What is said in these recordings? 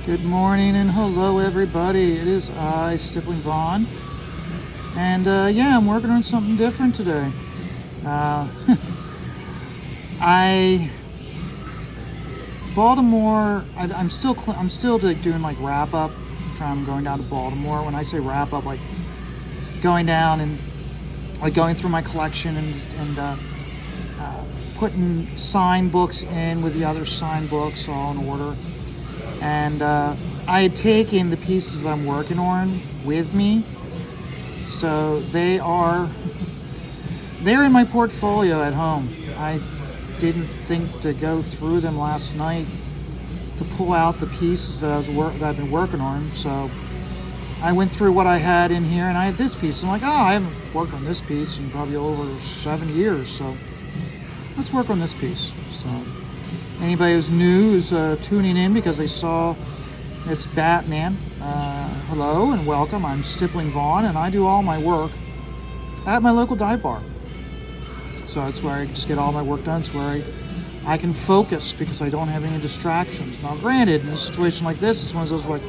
Good morning and hello everybody. It is I, Stippling Vaughn. And yeah, I'm working on something different today. Uh, I Baltimore. I'm still like doing like wrap up from going down to Baltimore. When I say wrap up, like going down and like going through my collection and putting sign books in with the other sign books all in order. And I had taken the pieces that I'm working on with me, so they're in my portfolio at home. I didn't think to go through them last night to pull out the pieces that that I've been working on. So I went through what I had in here, and I had this piece. I'm like, oh, I haven't worked on this piece in probably over 7 years, so let's work on this piece. So anybody who's new is tuning in because they saw it's Batman. Hello and welcome. I'm Stippling Vaughn, and I do all my work at my local dive bar. So that's where I just get all my work done. It's where I can focus because I don't have any distractions. Now, granted, in a situation like this, it's one of those like,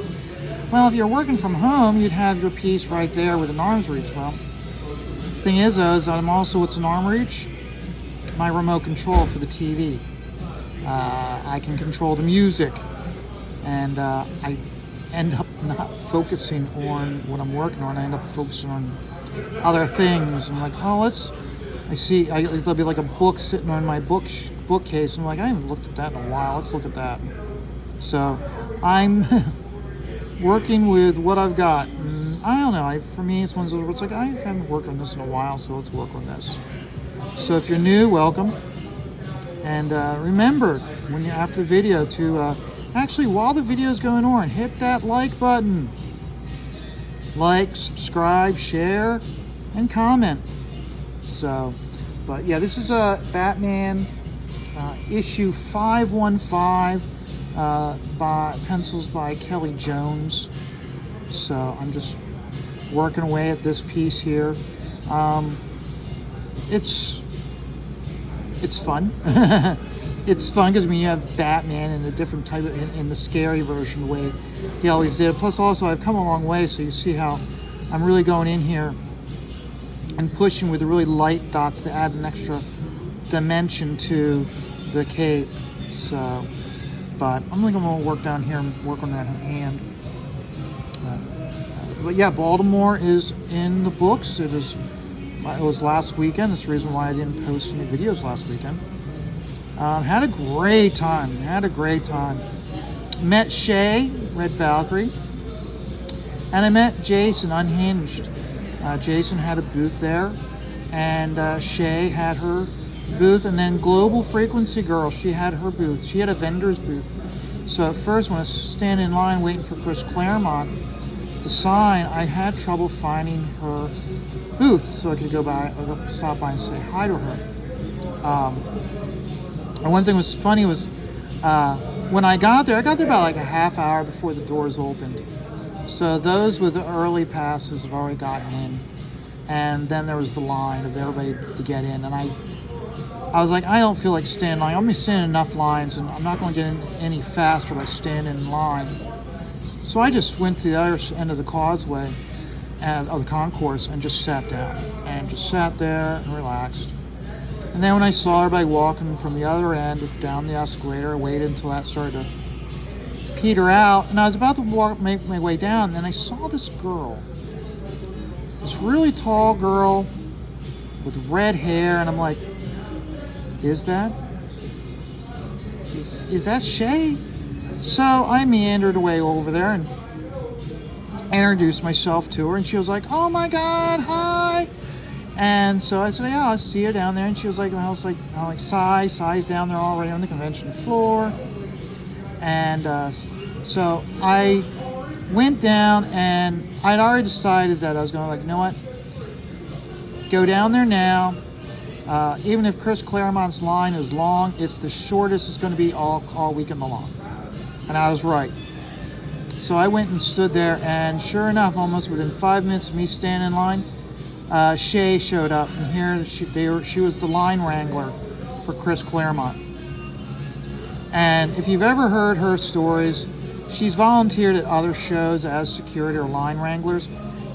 well, if you're working from home, you'd have your piece right there with an arm's reach. Well, the thing is, though, is I'm also, what's an arm reach? My remote control for the TV. I can control the music, and I end up not focusing on what I'm working on. I end up focusing on other things. I'm like, oh, there'll be like a book sitting on my bookcase. I'm like, I haven't looked at that in a while. Let's look at that. So I'm working with what I've got. And I don't know. For me, it's one of those where it's like, I haven't worked on this in a while, so let's work on this. So if you're new, welcome. And remember, when you're after the video, to actually, while the video is going on, hit that like button. Like, subscribe, share, and comment. So, but yeah, this is a Batman issue 515 by pencils by Kelly Jones. So I'm just working away at this piece here. It's fun. It's fun because when you have Batman in a different type in the scary version, the way he always did. Plus, also, I've come a long way, so you see how I'm really going in here and pushing with the really light dots to add an extra dimension to the cape. So, but I'm going to work down here and work on that hand. But yeah, Baltimore is in the books. It was last weekend. That's the reason why I didn't post any videos last weekend. Had a great time. Met Shay, Red Valkyrie. And I met Jason, Unhinged. Jason had a booth there. And Shay had her booth. And then Global Frequency Girl, she had her booth. She had a vendor's booth. So at first, when I was standing in line waiting for Chris Claremont to sign, I had trouble finding her booth, so I could stop by and say hi to her. And one thing was funny was when I got there about like a half hour before the doors opened. So those with the early passes had already gotten in, and then there was the line of everybody to get in. And I was like, I don't feel like standing in line. I'm going to stand in enough lines, and I'm not going to get in any faster by standing in line. So I just went to the other end of the causeway, of the concourse, and just sat down. And just sat there and relaxed. And then when I saw everybody walking from the other end down the escalator, I waited until that started to peter out. And I was about to make my way down, and then I saw this girl. This really tall girl with red hair, and I'm like, is that Shay? So I meandered away over there and introduced myself to her, and she was like, oh my God, hi. And so I said, yeah, I'll see you down there. And she was like, Cy's down there already on the convention floor. And so I went down, and I'd already decided that I was going to, like, you know what, go down there now. Even if Chris Claremont's line is long, it's the shortest it's going to be all weekend long. And I was right. So I went and stood there, and sure enough, almost within 5 minutes of me standing in line, Shay showed up, and here she was the line wrangler for Chris Claremont. And if you've ever heard her stories, she's volunteered at other shows as security or line wranglers,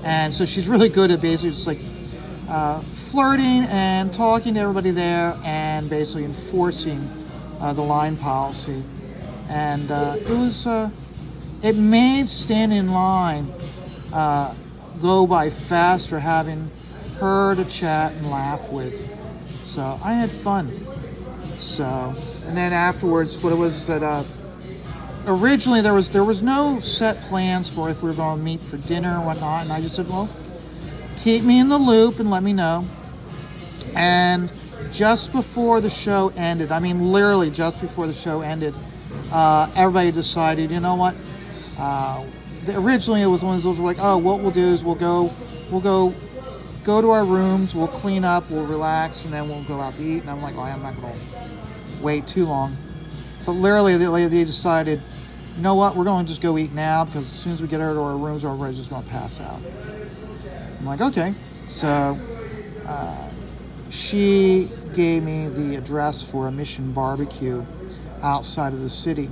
and so she's really good at basically just like flirting and talking to everybody there and basically enforcing the line policy. And it made standing in line go by faster having her to chat and laugh with. So I had fun. So, and then afterwards, what it was that originally there was no set plans for if we were going to meet for dinner or whatnot, and I just said, well, keep me in the loop and let me know. And just before the show ended, I mean literally just before the show ended, everybody decided, you know what? Originally it was one of those like, oh, what we'll do is we'll go to our rooms, we'll clean up, we'll relax, and then we'll go out to eat. And I'm like, well, I'm not going to wait too long. But literally they decided, you know what? We're going to just go eat now because as soon as we get out to our rooms, everybody's just going to pass out. I'm like, okay. So she gave me the address for a Mission barbecue outside of the city.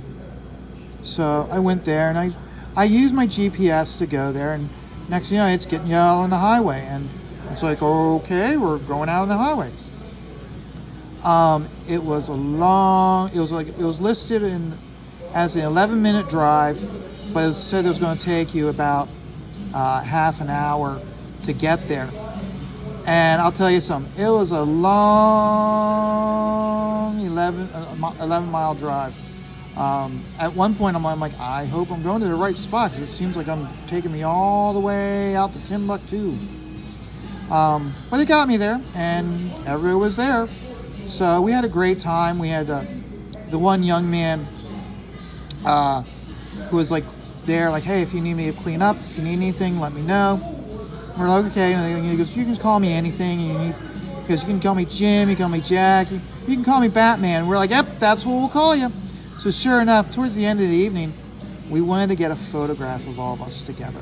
So I went there and I used my GPS to go there, and next thing you know, it's getting you out on the highway, and it's like, okay, we're going out on the highway. It was listed as an 11-minute drive, but it said it was going to take you about half an hour to get there. And I'll tell you something, it was a long 11-mile drive. At one point, I'm like, I hope I'm going to the right spot because it seems like I'm taking me all the way out to Timbuktu. But it got me there, and everybody was there. So we had a great time. We had the one young man who was like there, like, hey, if you need me to clean up, if you need anything, let me know. We're like, okay. And he goes, you can just call me anything. Because you can call me Jim, you can call me Jack, you can call me Batman. We're like, yep, that's what we'll call you. So sure enough, towards the end of the evening, we wanted to get a photograph of all of us together.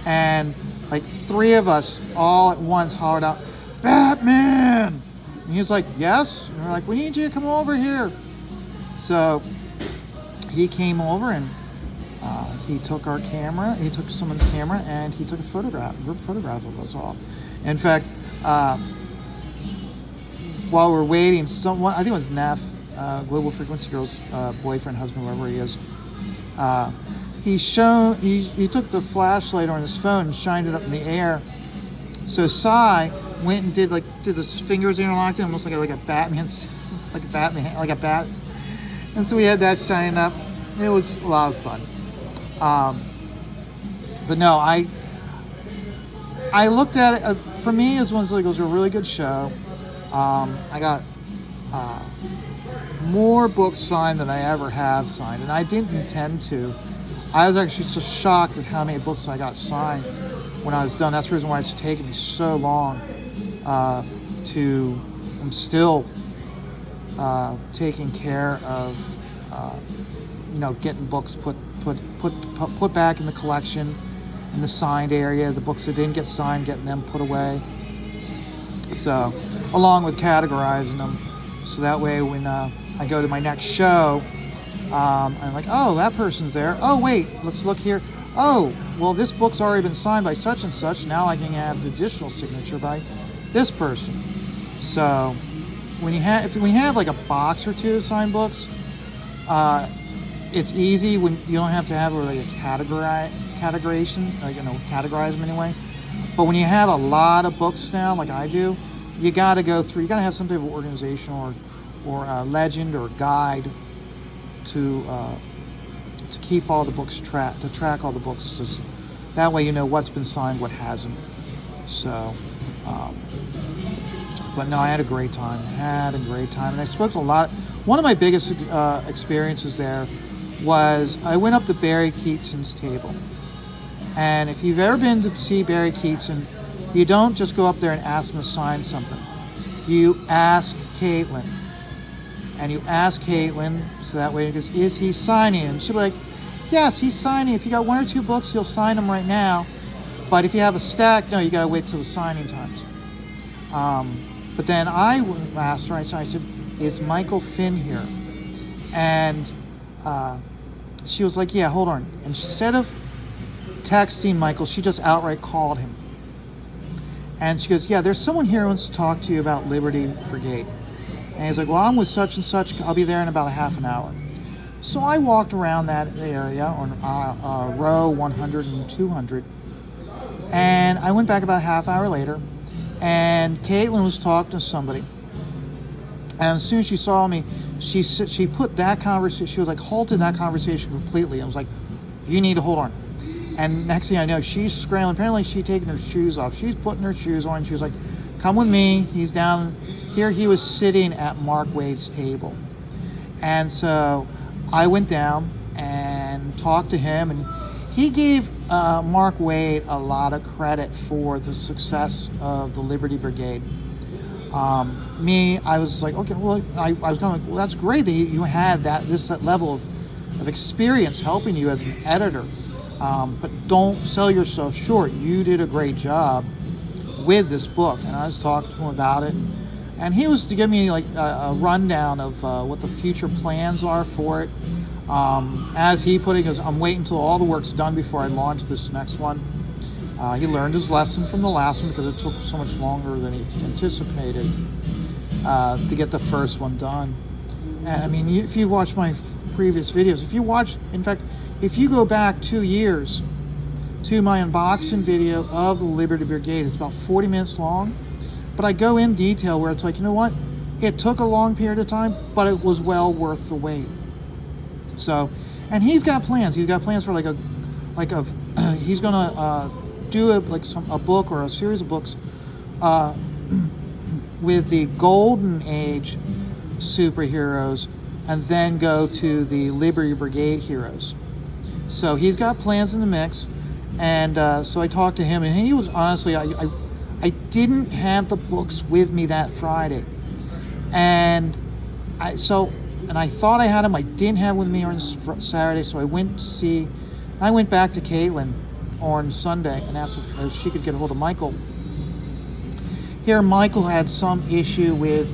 And like 3 of us all at once hollered out, Batman! And he was like, yes? And we're like, we need you to come over here. So he came over and he took our camera, he took someone's camera, and he took a group photograph of us all. In fact, while we're waiting, someone, I think it was Neff, Global Frequency Girl's boyfriend, husband, whoever he is, he took the flashlight on his phone and shined it up in the air. So Cy went and did his fingers interlocked, almost like a Batman, like a bat. And so we had that shining up. It was a lot of fun. But no, I looked at it. For me, it was a really good show. I got more books signed than I ever have signed, and I didn't intend to. I was actually so shocked at how many books I got signed when I was done. That's the reason why it's taken me so long I'm still taking care of getting books put back in the collection in the signed area, the books that didn't get signed, getting them put away, so along with categorizing them, so that way when I go to my next show, I'm like, oh, that person's there, oh wait, let's look here, oh well, this book's already been signed by such and such, now I can have the additional signature by this person. So when you have like a box or 2 of signed books, it's easy when you don't have to have really a categorization, categorize them anyway. But when you have a lot of books now, like I do, you got to go through. You got to have some type of organization or a legend or guide to keep all the books to track all the books. Just, that way you know what's been signed, what hasn't. So, but no, I had a great time. And I spoke to a lot. One of my biggest experiences there was I went up to Barry Keatson's table. And if you've ever been to see Barry Keatson, you don't just go up there and ask him to sign something. You ask Caitlin. And you ask Caitlin, so that way it goes, is he signing? And she'll be like, yes, he's signing. If you got 1 or 2 books, he'll sign them right now. But if you have a stack, no, you got to wait till the signing times. But then I asked her, I said, is Michael Finn here? And she was like, yeah, hold on. Instead of texting Michael, she just outright called him. And she goes, yeah, there's someone here who wants to talk to you about Liberty Brigade. And he's like, well, I'm with such and such. I'll be there in about a half an hour. So I walked around that area on row 100 and 200. And I went back about a half hour later. And Caitlin was talking to somebody. And as soon as she saw me, she put that conversation, she was like, halted that conversation completely. I was like, you need to hold on. And next thing I know, she's scrambling. Apparently she'd taken her shoes off. She's putting her shoes on. She was like, come with me. He's down here. He was sitting at Mark Wade's table. And so I went down and talked to him. And he gave Mark Wade a lot of credit for the success of the Liberty Brigade. I was like, okay, well, I was going, well, that's great that you had this level of experience helping you as an editor. But don't sell yourself short. You did a great job with this book. And I was talking to him about it. And he was to give me like a rundown of what the future plans are for it. As he put it, he goes, I'm waiting until all the work's done before I launch this next one. He learned his lesson from the last one because it took so much longer than he anticipated to get the first one done. And I mean, if you watch my previous videos, if you go back 2 years to my unboxing video of the Liberty Brigade, it's about 40 minutes long, but I go in detail where it's like, you know what? It took a long period of time, but it was well worth the wait. So, and he's got plans. He's got plans for he's gonna do a book or a series of books with the Golden Age superheroes, and then go to the Liberty Brigade heroes. So he's got plans in the mix, and so I talked to him, and he was honestly, I didn't have the books with me that Friday, and I thought I had them. I didn't have them with me on Saturday, so I went back to Caitlin on Sunday and asked if she could get a hold of Michael. Here, Michael had some issue with,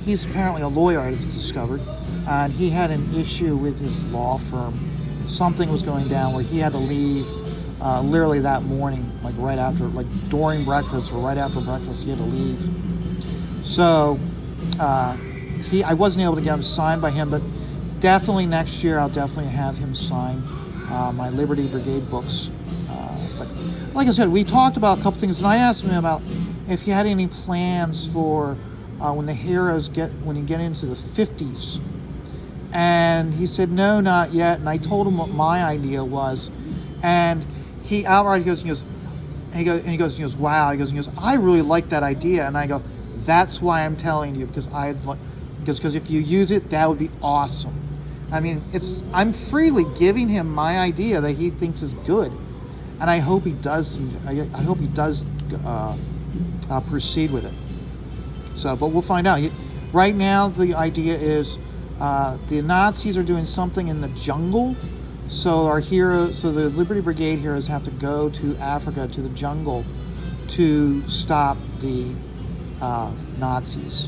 he's apparently a lawyer, I discovered, and he had an issue with his law firm. Something was going down where he had to leave literally that morning, right after, during breakfast or right after breakfast, he had to leave. So I wasn't able to get him signed by him, but definitely next year I'll definitely have him sign my Liberty Brigade books. But like I said, we talked about a couple things, and I asked him about if he had any plans for when the heroes when you get into the 50s. And he said, no, not yet. And I told him what my idea was. And he outright goes, wow. He goes, I really like that idea. And I go, that's why I'm telling you, because if you use it, that would be awesome. I mean, I'm freely giving him my idea that he thinks is good. And I hope he does. I hope he does proceed with it. So, but we'll find out. Right now, the idea is the Nazis are doing something in the jungle. So the Liberty Brigade heroes have to go to Africa, to the jungle, to stop the Nazis.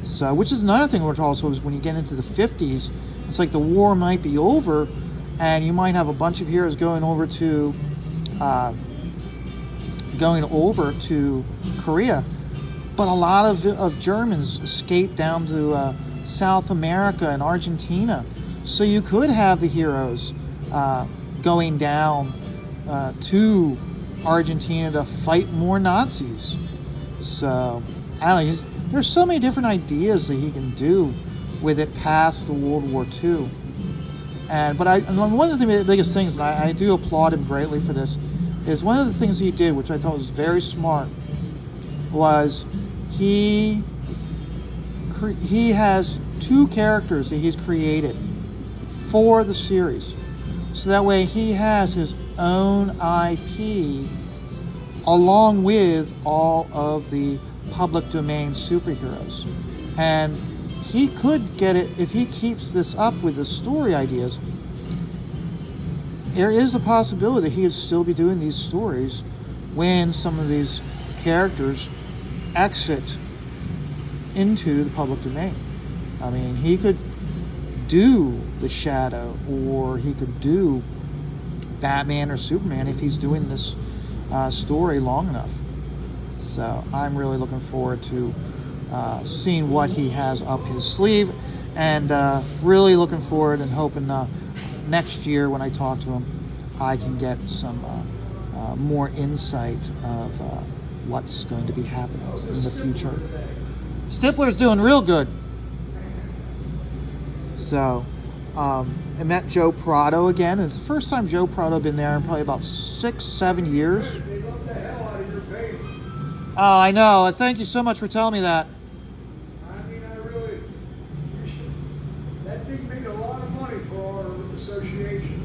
So, which is another thing, which also is when you get into the 50s, it's like the war might be over, and you might have a bunch of heroes going over to Korea, but a lot of Germans escaped down to South America and Argentina. So you could have the heroes going down to Argentina to fight more Nazis. So I don't know. There's so many different ideas that he can do with it past the World War II. But one of the biggest things, and I do applaud him greatly for this, is one of the things he did, which I thought was very smart, was he has 2 characters that he's created for the series. So that way he has his own IP along with all of the public domain superheroes. And he could get it, if he keeps this up with the story ideas, there is a possibility that he would still be doing these stories when some of these characters exit into the public domain. I mean, he could do the Shadow, or he could do Batman or Superman if he's doing this story long enough. So I'm really looking forward to seeing what he has up his sleeve, and really looking forward and hoping next year when I talk to him, I can get some more insight of what's going to be happening in the future. Stippler's doing real good. So I met Joe Prado again. It's the first time Joe Prado been there in probably about 6-7 years. Oh, I know. Thank you so much for telling me that. I mean, that thing made a lot of money for our association.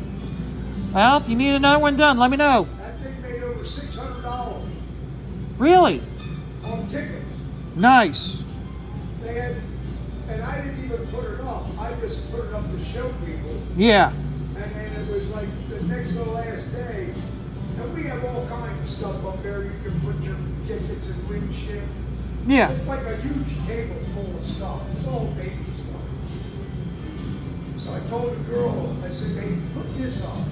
Well, if you need another one done, let me know. That thing made over $600. Really? On tickets. Nice. They had, and I didn't even put it up. I just put it up to show people. Yeah. And then it was like the next to the last day. And we have all kinds of stuff up there. You can put your tickets and win shit. Yeah. It's like a huge table full of stuff. It's all baby stuff. So I told the girl, I said, hey, put this on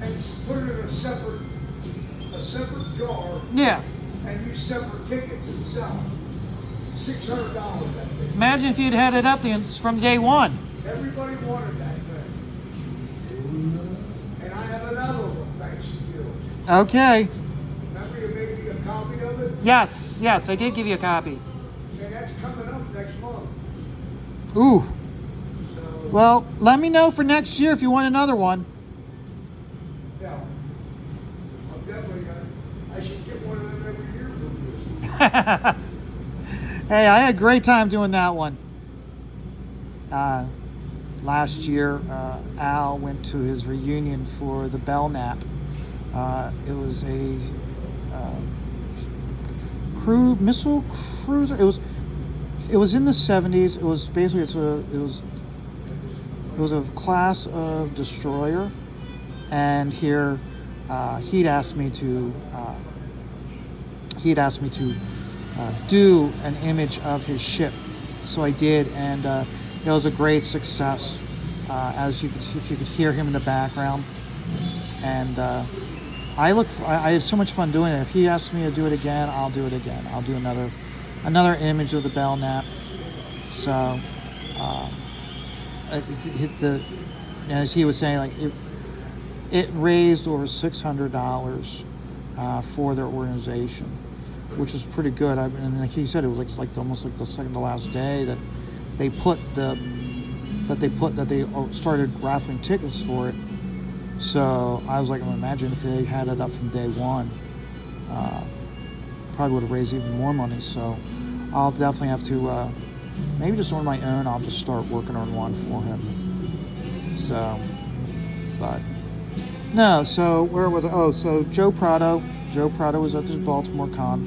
and put it in a separate jar. Yeah. And use separate tickets and sell them. $600 that thing. Imagine if you'd had it up from day one. Everybody wanted that thing. And I have another one, thanks to you. Okay. Remember you made me a copy of it? Yes, I did give you a copy. And that's coming up next month. Ooh. So, Well, let me know for next year if you want another one. yeah. I'm definitely I should get one of them every year from you. Hey, I had a great time doing that one. Last year, Al went to his reunion for the Belknap. It was a missile cruiser. It was in the 70s. It was basically it was a class of destroyer, and here he'd asked me to do an image of his ship, so I did, and it was a great success. As you could hear him in the background, and I had so much fun doing it. If he asks me to do it again, I'll do it again. I'll do another image of the Belknap. So as he was saying, like it raised over $600 for their organization, which is pretty good. And like he said, it was like almost like the second to last day that they started raffling tickets for it. So I was like, imagine if they had it up from day one, probably would have raised even more money. So I'll definitely have to maybe just on my own. I'll just start working on one for him. So, but no. So where was it? Oh, so Joe Prado. Joe Prado was at this Baltimore con,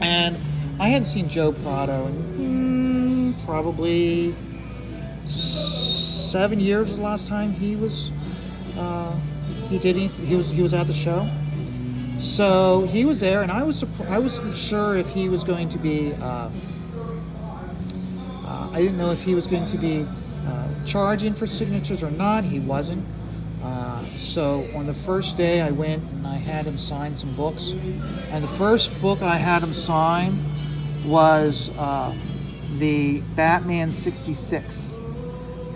and I hadn't seen Joe Prado in probably 7 years. Was the last time he was he was at the show. So he was there, and I wasn't sure if he was going to be. I didn't know if he was going to be charging for signatures or not. He wasn't. So on the first day I went and I had him sign some books. And the first book I had him sign was the Batman 66.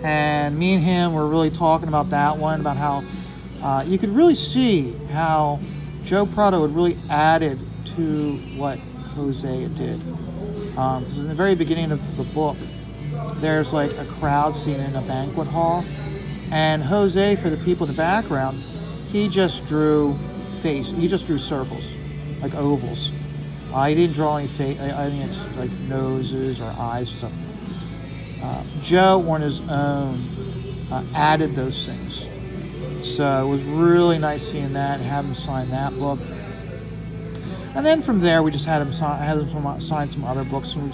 And me and him were really talking about that one, about how you could really see how Joe Prado had really added to what Jose did. Because in the very beginning of the book, there's like a crowd scene in a banquet hall. And Jose, for the people in the background, he just drew circles, like ovals. He didn't draw any like noses or eyes or something. Joe, on his own, added those things. So it was really nice seeing that and have him sign that book. And then from there, we just had him sign some other books. And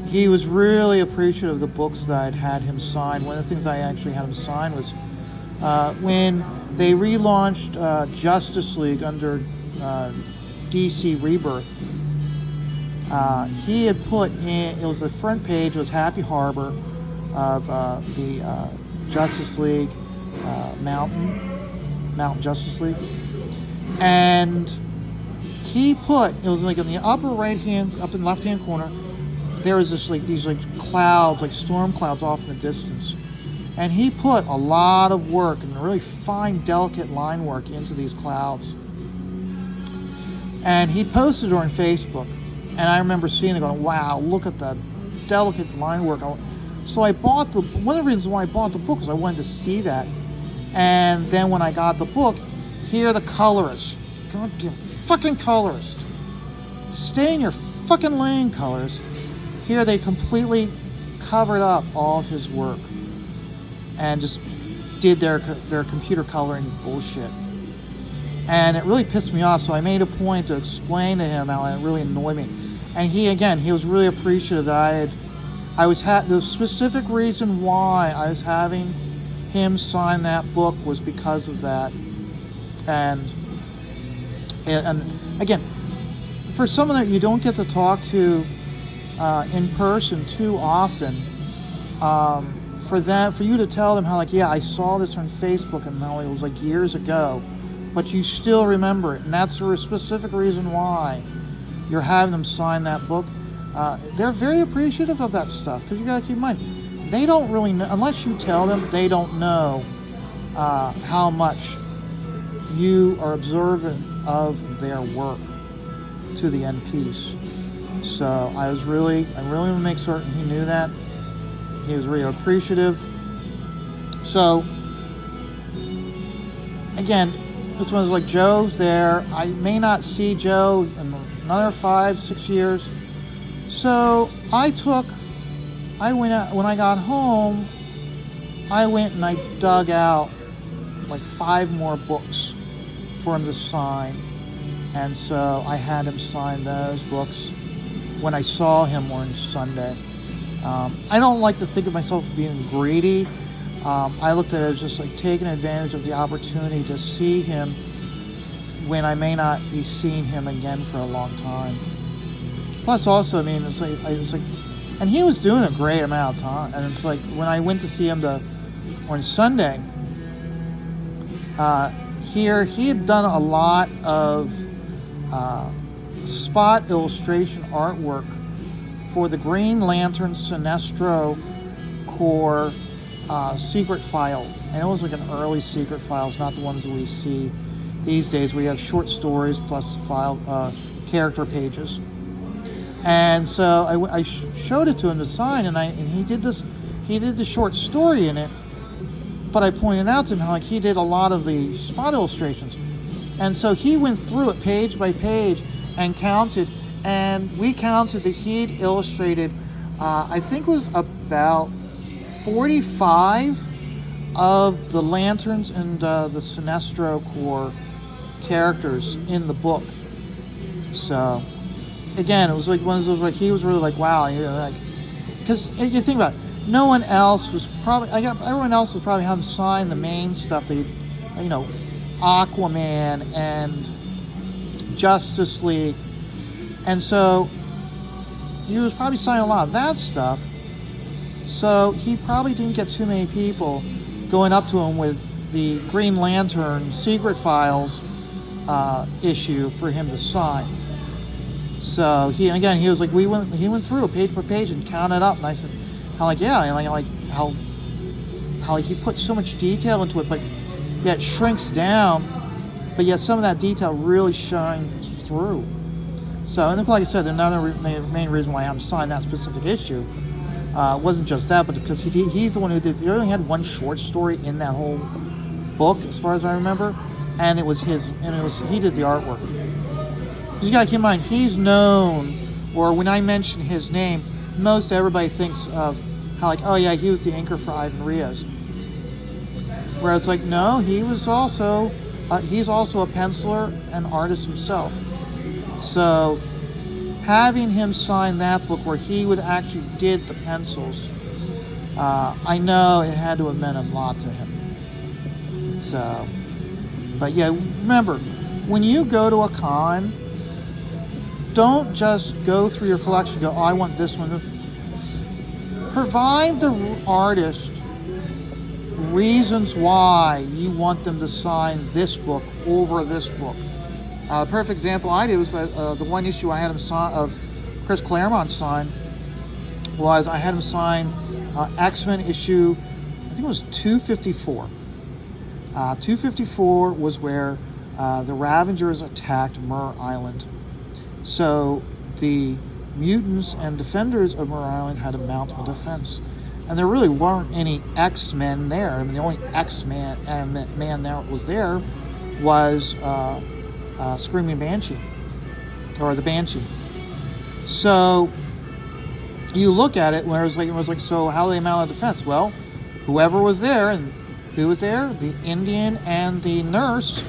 he was really appreciative of the books that I'd had him sign. One of the things I actually had him sign was when they relaunched Justice League under DC Rebirth. He had put in, it was the front page, was Happy Harbor of the Justice League, Mountain Justice League, and he put, it was like in the upper right hand, up in the left hand corner, there was this like these like clouds, like storm clouds off in the distance, and he put a lot of work and really fine, delicate line work into these clouds, and he posted it on Facebook, and I remember seeing it going, wow, look at the delicate line work. So I bought one of the reasons why I bought the book is I wanted to see that. And then when I got the book, here the colorist, goddamn fucking colorist, stay in your fucking lane, colorist. Here they completely covered up all of his work and just did their computer coloring bullshit. And it really pissed me off, so I made a point to explain to him how it really annoyed me. And he was really appreciative that the specific reason why I was having him sign that book was because of that. And again, for someone that you don't get to talk to in person too often, for you to tell them how like, yeah, I saw this on Facebook and how it was like years ago, but you still remember it, and that's the specific reason why you're having them sign that book. They're very appreciative of that stuff, because you got to keep in mind, they don't really know, unless you tell them, they don't know how much you are observant of their work to the end piece. So I really want to make certain he knew that. He was really appreciative. So again, it's one of those, like, Joe's there. I may not see Joe in another 5-6 years. So I went out, when I got home, I went and I dug out like 5 more books for him to sign. And so I had him sign those books when I saw him on Sunday. I don't like to think of myself being greedy. I looked at it as just like taking advantage of the opportunity to see him when I may not be seeing him again for a long time. Plus also, I mean, it's like, and he was doing a great amount of time. And it's like, when I went to see him on Sunday, here, he had done a lot of spot illustration artwork for the Green Lantern Sinestro Corps secret file. And it was like an early secret files, not the ones that we see these days. We have short stories plus character pages. And so I showed it to him to sign, and he did the short story in it. But I pointed out to him how like he did a lot of the spot illustrations, and so he went through it page by page and counted, and we counted that he'd illustrated, I think it was about 45 of the Lanterns and the Sinestro Corps characters in the book. So again, it was like one of those, like, he was really like, wow, you know, like, because you think about it, no one else was probably, everyone else was probably having signed the main stuff, Aquaman and Justice League, and so he was probably signing a lot of that stuff. So he probably didn't get too many people going up to him with the Green Lantern Secret Files issue for him to sign. So he was like, he went through it page by page and counted up, and I said, how like, yeah, and like how he put so much detail into it, but yet it shrinks down, but yet some of that detail really shines through. So, and like I said, another main reason why I'm signing that specific issue wasn't just that, but because he's the one who did. He only had one short story in that whole book, as far as I remember, and he did the artwork. You gotta keep in mind, he's known, or when I mention his name, most everybody thinks of how like, oh yeah, he was the inker for Ivan Rios. Where it's like, no, he's also a penciler and artist himself. So having him sign that book where he would actually did the pencils, I know it had to have meant a lot to him. So, but yeah, remember, when you go to a con, don't just go through your collection and go, oh, I want this one. Provide the artist reasons why you want them to sign this book over this book. A perfect example I did was the one issue I had him sign of Chris Claremont sign was I had him sign X-Men issue, I think it was 254. 254 was where the Ravengers attacked Mur Island. So the mutants and defenders of Mur Island had to mount a defense. And there really weren't any X-Men there. I mean, the only X-Man man that was there was Screaming Banshee, or the Banshee. So you look at it, where it was like, so how do they mount a defense? Well, whoever was there, and who was there? The Indian and the nurse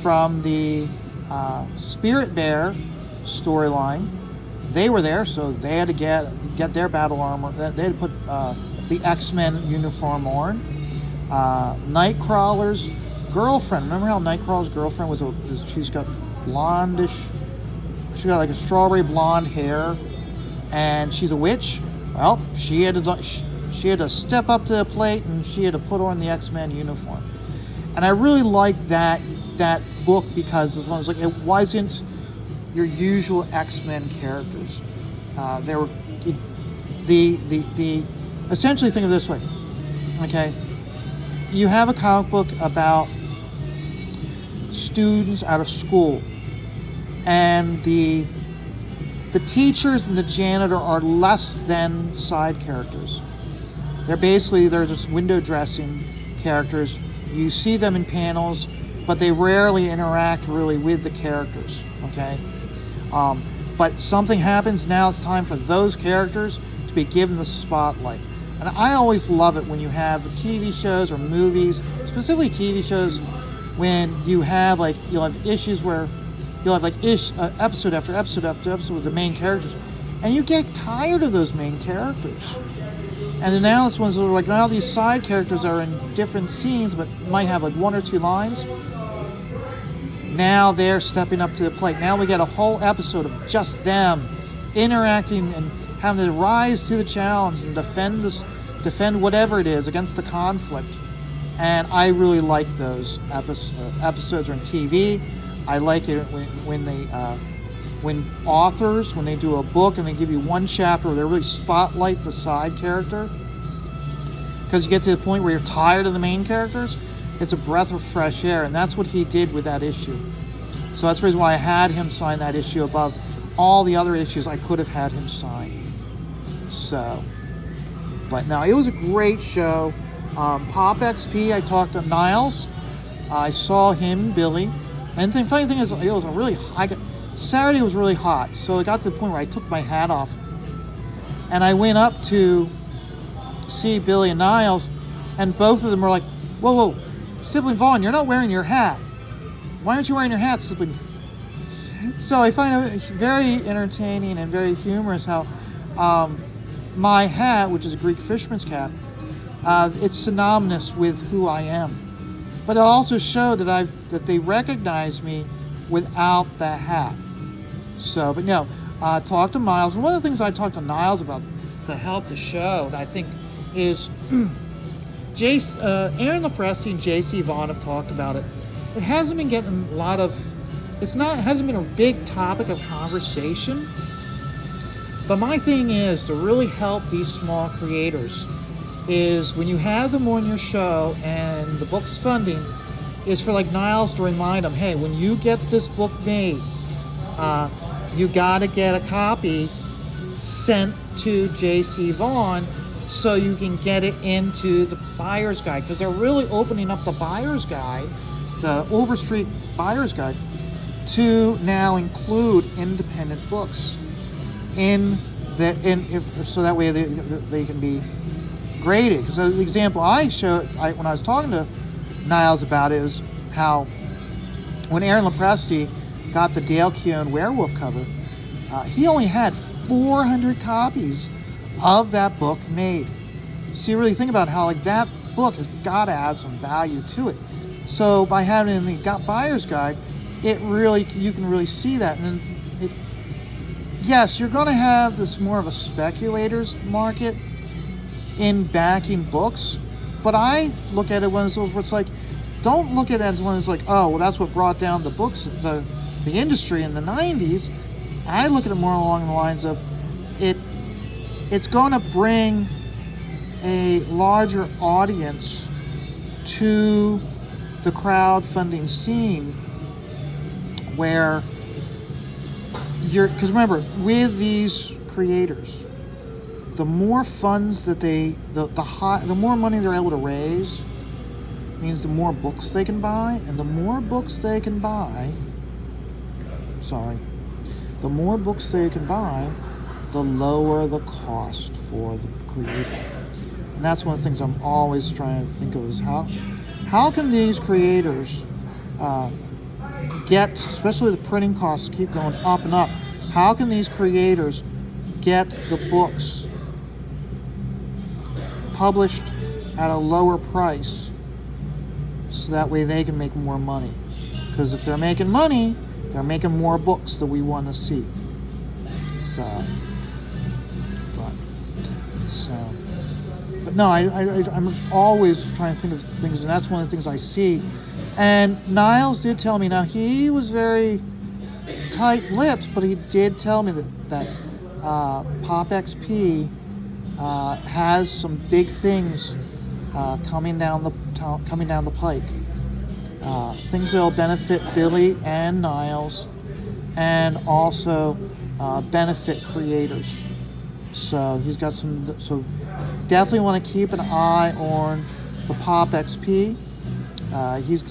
from the Spirit Bear storyline. They were there, so they had to get their battle armor. They had to put the X-Men uniform on. Nightcrawler's girlfriend. Remember how Nightcrawler's girlfriend she's got blondish. She got like a strawberry blonde hair, and she's a witch. Well, she had to step up to the plate, and she had to put on the X-Men uniform. And I really liked that book because it was like, it wasn't your usual X-Men characters. There were the essentially, think of it this way. Okay, you have a comic book about students out of school, and the teachers and the janitor are less than side characters. They're just window dressing characters. You see them in panels, but they rarely interact really with the characters. Okay, but something happens now. It's time for those characters to be given the spotlight. And I always love it when you have TV shows or movies, specifically TV shows, when you'll have issues where you'll have episode after episode after episode with the main characters, and you get tired of those main characters. And then now it's ones that are like, now these side characters are in different scenes but might have like one or two lines. Now they're stepping up to the plate. Now we get a whole episode of just them interacting and having to rise to the challenge and defend whatever it is against the conflict. And I really like those episodes on TV. I like it when authors, when they do a book and they give you one chapter where they really spotlight the side character, because you get to the point where you're tired of the main characters. It's a breath of fresh air, and that's what he did with that issue. So that's the reason why I had him sign that issue above all the other issues I could have had him sign. So, but no, it was a great show. Pop XP, I talked to Niles. I saw him, Billy. And the funny thing is, it was a really hot. Saturday was really hot, so it got to the point where I took my hat off. And I went up to see Billy and Niles, and both of them were like, whoa, Stippling Vaughn, you're not wearing your hat. Why aren't you wearing your hat, Stippling? So I find it very entertaining and very humorous how my hat, which is a Greek fisherman's cap, it's synonymous with who I am. But it also showed that they recognize me without the hat. So, but no, talk to Miles. One of the things I talked to Niles about to help the show that I think is Aaron Lopresti and J.C. Vaughn have talked about it. It hasn't been getting a lot of, it hasn't been a big topic of conversation. But my thing is to really help these small creators is when you have them on your show and the book's funding, is for like Niles to remind them, hey, when you get this book made, you got to get a copy sent to J.C. Vaughn so you can get it into the buyer's guide, because they're really opening up the buyer's guide, the Overstreet buyer's guide, to now include independent books so that way they can be graded. Because the example I showed when I was talking to Niles about it is how when Aaron Lopresti got the Dale Keown werewolf cover, he only had 400 copies of that book made. So you really think about how that book has got to add some value to it. So by having the buyer's guide, you can really see that. And then yes, you're going to have this more of a speculator's market in backing books, but I look at it one of those where it's like, don't look at it as one that's like, oh, well, that's what brought down the books, the industry in the 90s. I look at it more along the lines of it's going to bring a larger audience to the crowdfunding scene, where because remember, with these creators, the more funds that the more money they're able to raise means the more books they can buy, and the more books they can buy, the more books they can buy, the lower the cost for the creator. And that's one of the things I'm always trying to think of, is how can these creators get, especially the printing costs keep going up and up, how can these creators get the books published at a lower price so that way they can make more money? Because if they're making money, they're making more books that we want to see. But no, I'm always trying to think of things, and that's one of the things I see. And Niles did tell me, now he was very tight-lipped, but he did tell me that Pop XP has some big things coming down the pike. Things that'll benefit Billy and Niles, and also benefit creators. So he's got some. So definitely want to keep an eye on the Pop XP. He's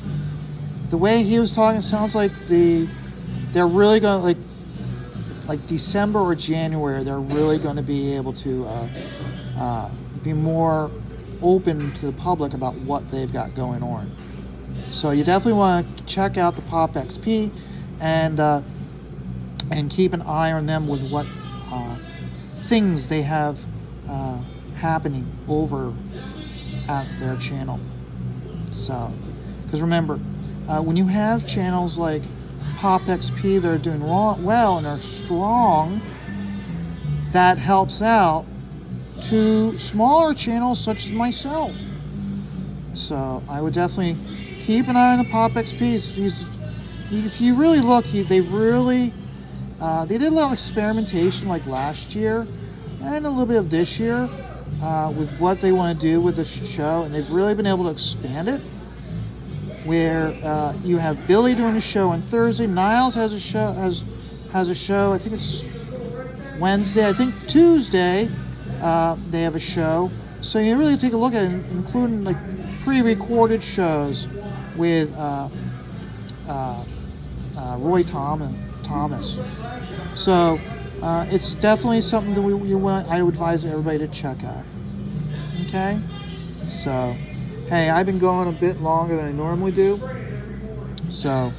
the way he was talking. It sounds like they're really going to like December or January. They're really going to be able to be more open to the public about what they've got going on. So you definitely want to check out the Pop XP and keep an eye on them with what things they have happening over at their channel. So, because remember, when you have channels like Pop XP that are doing well and are strong, that helps out to smaller channels such as myself. So I would definitely keep an eye on the Pop XPs. If you really look, they did a little experimentation like last year and a little bit of this year with what they want to do with the show, and they've really been able to expand it. Where you have Billy doing a show on Thursday, Niles has a show. Has a show. I think it's Wednesday. I think Tuesday they have a show. So you really take a look at it, including like pre-recorded shows with Roy Thomas. So it's definitely something that I would advise everybody to check out. Okay, so hey, I've been going a bit longer than I normally do, so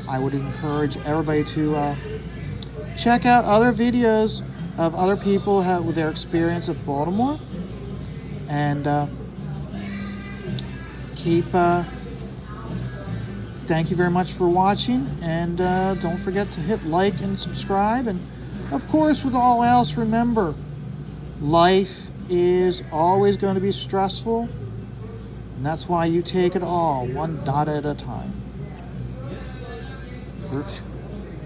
I would encourage everybody to check out other videos of other people with their experience at Baltimore, and thank you very much for watching, and don't forget to hit like and subscribe, and of course, with all else, remember, life is always going to be stressful, and that's why you take it all one dot at a time. Oops.